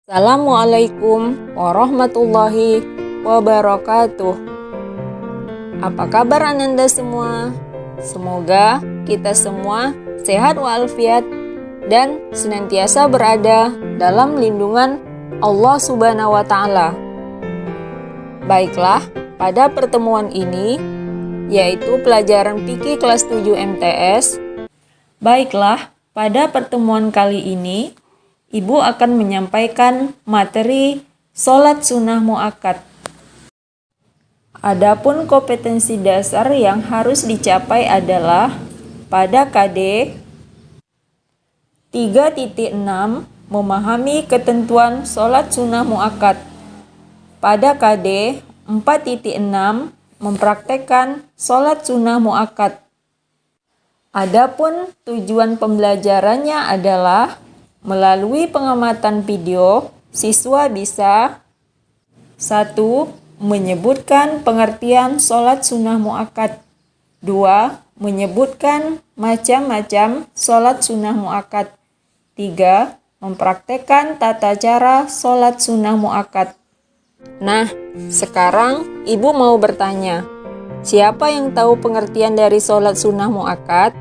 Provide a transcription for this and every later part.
Assalamualaikum warahmatullahi wabarakatuh. Apa kabar Ananda semua? Semoga kita semua sehat walafiat dan senantiasa berada dalam lindungan Allah Subhanahu wa Ta'ala. Baiklah, pada pertemuan ini, yaitu pelajaran fikih kelas 7 MTS. Baiklah, pada pertemuan kali ini, Ibu akan menyampaikan materi sholat sunnah mu'akkad. Adapun kompetensi dasar yang harus dicapai adalah pada KD 3.6 memahami ketentuan sholat sunnah mu'akkad. Pada KD 4.6 mempraktekkan sholat sunnah mu'akkad. Adapun tujuan pembelajarannya adalah melalui pengamatan video, siswa bisa 1. Menyebutkan pengertian sholat sunnah mu'akkad. 2. Menyebutkan macam-macam sholat sunnah mu'akkad. 3. Mempraktekkan tata cara sholat sunnah mu'akkad. Nah, sekarang Ibu mau bertanya, siapa yang tahu pengertian dari sholat sunnah mu'akkad?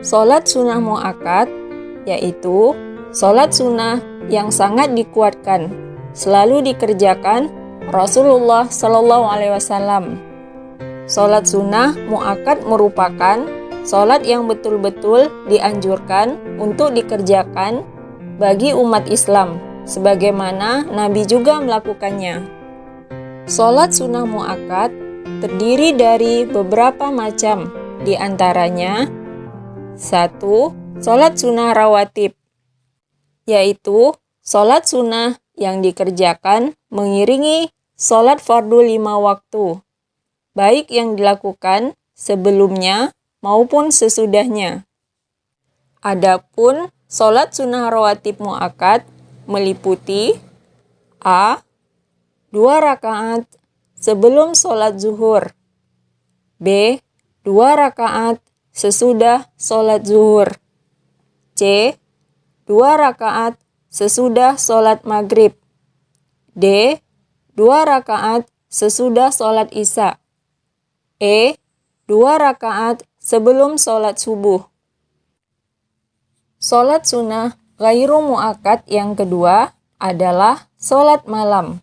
Sholat sunnah mu'akkad yaitu sholat sunnah yang sangat dikuatkan, selalu dikerjakan Rasulullah Shallallahu Alaihi Wasallam. Sholat sunnah mu'akkad merupakan sholat yang betul-betul dianjurkan untuk dikerjakan bagi umat Islam, sebagaimana Nabi juga melakukannya. Sholat sunnah mu'akkad terdiri dari beberapa macam, di antaranya 1. Sholat sunnah rawatib, yaitu sholat sunnah yang dikerjakan mengiringi sholat fardu 5 waktu, baik yang dilakukan sebelumnya maupun sesudahnya. Adapun sholat sunnah rawatib mu'akkad meliputi A. 2 rakaat sebelum sholat zuhur, B. 2 rakaat sesudah sholat zuhur, C. 2 rakaat sesudah sholat maghrib, D. 2 rakaat sesudah sholat isya, E. 2 rakaat sebelum sholat subuh. Sholat sunnah ghairu mu'akkad yang kedua adalah sholat malam,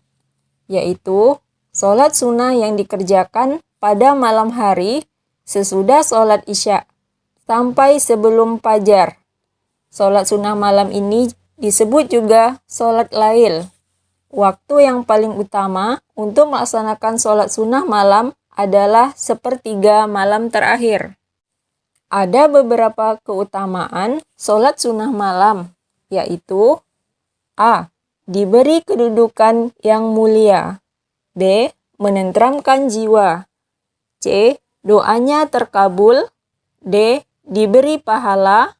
yaitu sholat sunnah yang dikerjakan pada malam hari sesudah sholat isya sampai sebelum fajar. Sholat sunnah malam ini disebut juga sholat lail. Waktu yang paling utama untuk melaksanakan sholat sunnah malam adalah sepertiga malam terakhir. Ada beberapa keutamaan sholat sunnah malam, yaitu A. Diberi kedudukan yang mulia, B. Menenteramkan jiwa, C. Doanya terkabul, D. Diberi pahala,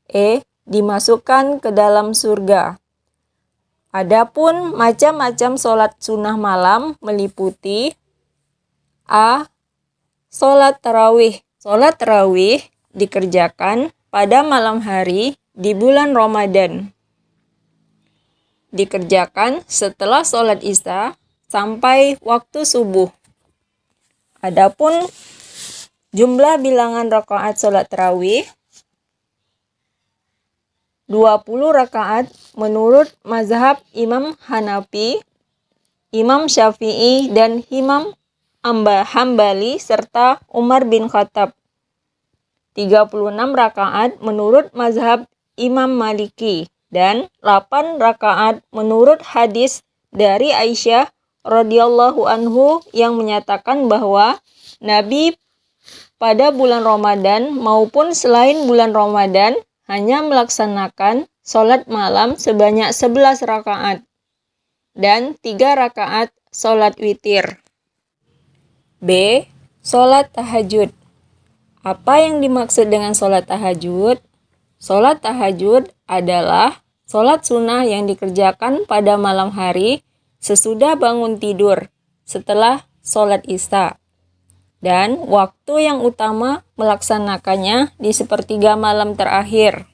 E. Dimasukkan ke dalam surga. Adapun macam-macam sholat sunnah malam meliputi A. Sholat tarawih. Sholat tarawih dikerjakan pada malam hari di bulan Ramadan. Dikerjakan setelah sholat isya sampai waktu subuh. Adapun jumlah bilangan rakaat sholat tarawih 20 rakaat menurut mazhab Imam Hanafi, Imam Syafi'i, dan Imam Hambali serta Umar bin Khattab. 36 rakaat menurut mazhab Imam Maliki dan 8 rakaat menurut hadis dari Aisyah radhiyallahu anhu yang menyatakan bahwa Nabi pada bulan Ramadan maupun selain bulan Ramadan hanya melaksanakan sholat malam sebanyak 11 rakaat dan 3 rakaat sholat witir. B. Sholat tahajud. Apa yang dimaksud dengan sholat tahajud? Sholat tahajud adalah sholat sunnah yang dikerjakan pada malam hari sesudah bangun tidur setelah sholat isya. Dan waktu yang utama melaksanakannya di sepertiga malam terakhir.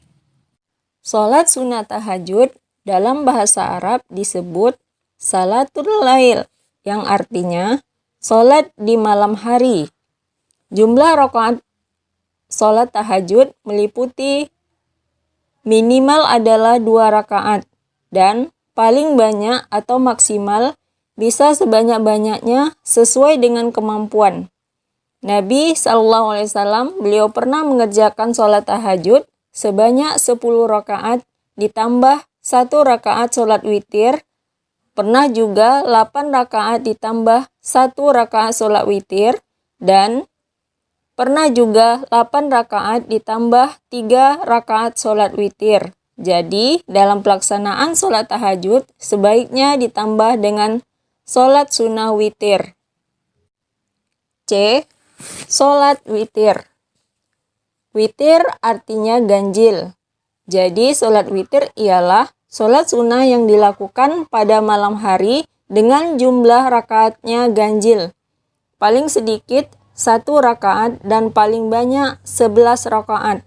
Sholat sunnah tahajud dalam bahasa Arab disebut salatul lail, yang artinya sholat di malam hari. Jumlah rakaat sholat tahajud meliputi minimal adalah 2 rakaat dan paling banyak atau maksimal bisa sebanyak-banyaknya sesuai dengan kemampuan. Nabi SAW beliau pernah mengerjakan sholat tahajud sebanyak 10 rakaat ditambah 1 rakaat sholat witir, pernah juga 8 rakaat ditambah 1 rakaat sholat witir, dan pernah juga 8 rakaat ditambah 3 rakaat sholat witir. Jadi, dalam pelaksanaan sholat tahajud sebaiknya ditambah dengan sholat sunnah witir. C. Sholat witir. Witir artinya ganjil. Jadi sholat witir ialah sholat sunnah yang dilakukan pada malam hari dengan jumlah rakaatnya ganjil. Paling sedikit 1 rakaat dan paling banyak 11 rakaat.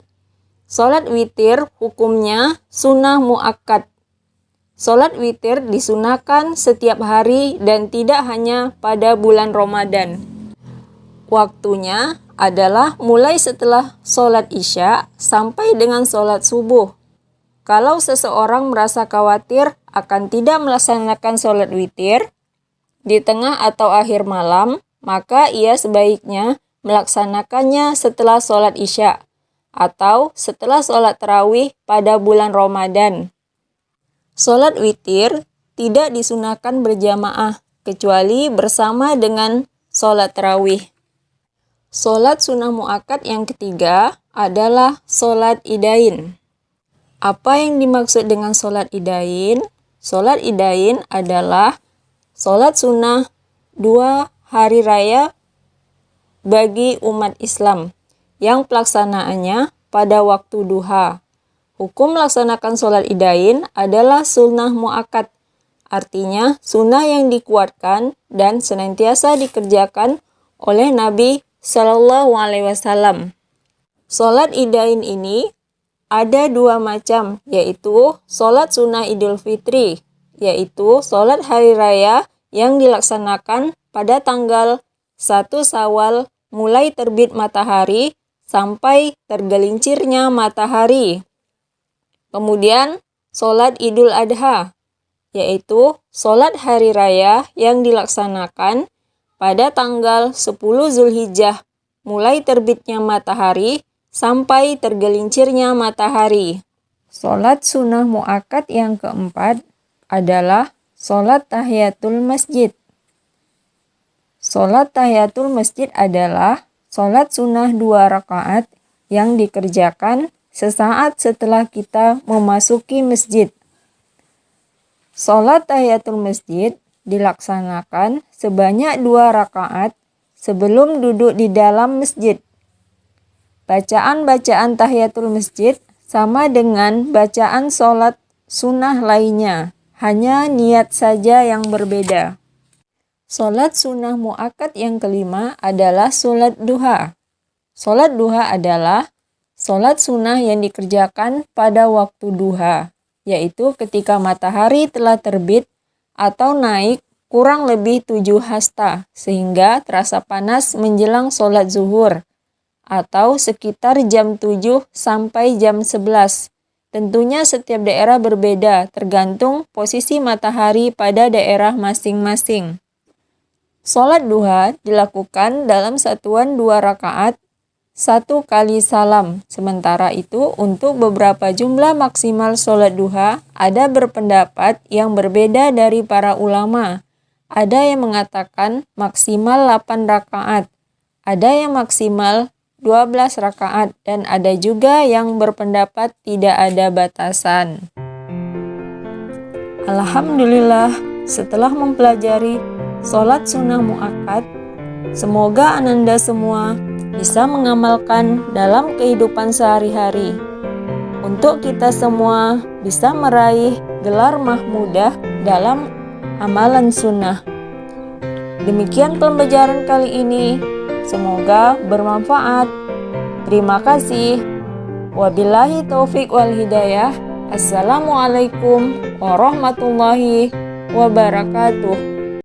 Sholat witir hukumnya sunnah muakkad. Sholat witir disunahkan setiap hari dan tidak hanya pada bulan Ramadan. Waktunya adalah mulai setelah sholat isya sampai dengan sholat subuh. Kalau seseorang merasa khawatir akan tidak melaksanakan sholat witir di tengah atau akhir malam, maka ia sebaiknya melaksanakannya setelah sholat isya atau setelah sholat tarawih pada bulan Ramadan. Sholat witir tidak disunahkan berjamaah kecuali bersama dengan sholat tarawih. Sholat sunnah muakkad yang ketiga adalah sholat idain. Apa yang dimaksud dengan sholat idain? Sholat idain adalah sholat sunnah 2 hari raya bagi umat Islam yang pelaksanaannya pada waktu duha. Hukum melaksanakan sholat idain adalah sunnah muakkad, artinya sunnah yang dikuatkan dan senantiasa dikerjakan oleh Nabi SAW. Sholat idain ini ada 2 macam, yaitu sholat sunnah Idul Fitri, yaitu sholat hari raya yang dilaksanakan pada tanggal 1 Syawal mulai terbit matahari sampai tergelincirnya matahari. Kemudian sholat Idul Adha, yaitu sholat hari raya yang dilaksanakan pada tanggal 10 Zulhijjah mulai terbitnya matahari sampai tergelincirnya matahari. Sholat sunnah muakkad yang keempat adalah sholat tahiyatul masjid. Sholat tahiyatul masjid adalah sholat sunnah 2 rakaat yang dikerjakan sesaat setelah kita memasuki masjid. Sholat tahiyatul masjid dilaksanakan sebanyak 2 rakaat sebelum duduk di dalam masjid. Bacaan-bacaan tahiyatul masjid sama dengan bacaan sholat sunnah lainnya, hanya niat saja yang berbeda. Sholat sunnah muakkad yang kelima adalah sholat duha. Sholat duha adalah sholat sunnah yang dikerjakan pada waktu duha, yaitu ketika matahari telah terbit atau naik kurang lebih 7 hasta sehingga terasa panas menjelang sholat zuhur atau sekitar jam 7 sampai jam 11. Tentunya setiap daerah berbeda tergantung posisi matahari pada daerah masing-masing. Sholat duha dilakukan dalam satuan 2 rakaat 1 kali salam. Sementara itu untuk beberapa jumlah maksimal sholat duha ada berpendapat yang berbeda dari para ulama. Ada yang mengatakan maksimal 8 rakaat, ada yang maksimal 12 rakaat, dan ada juga yang berpendapat tidak ada batasan. Alhamdulillah, setelah mempelajari sholat sunnah muakkad, semoga Ananda semua bisa mengamalkan dalam kehidupan sehari-hari. Untuk kita semua bisa meraih gelar mahmudah dalam amalan sunnah. Demikian pembelajaran kali ini. Semoga bermanfaat. Terima kasih. Wabillahi taufik wal hidayah. Assalamualaikum warahmatullahi wabarakatuh.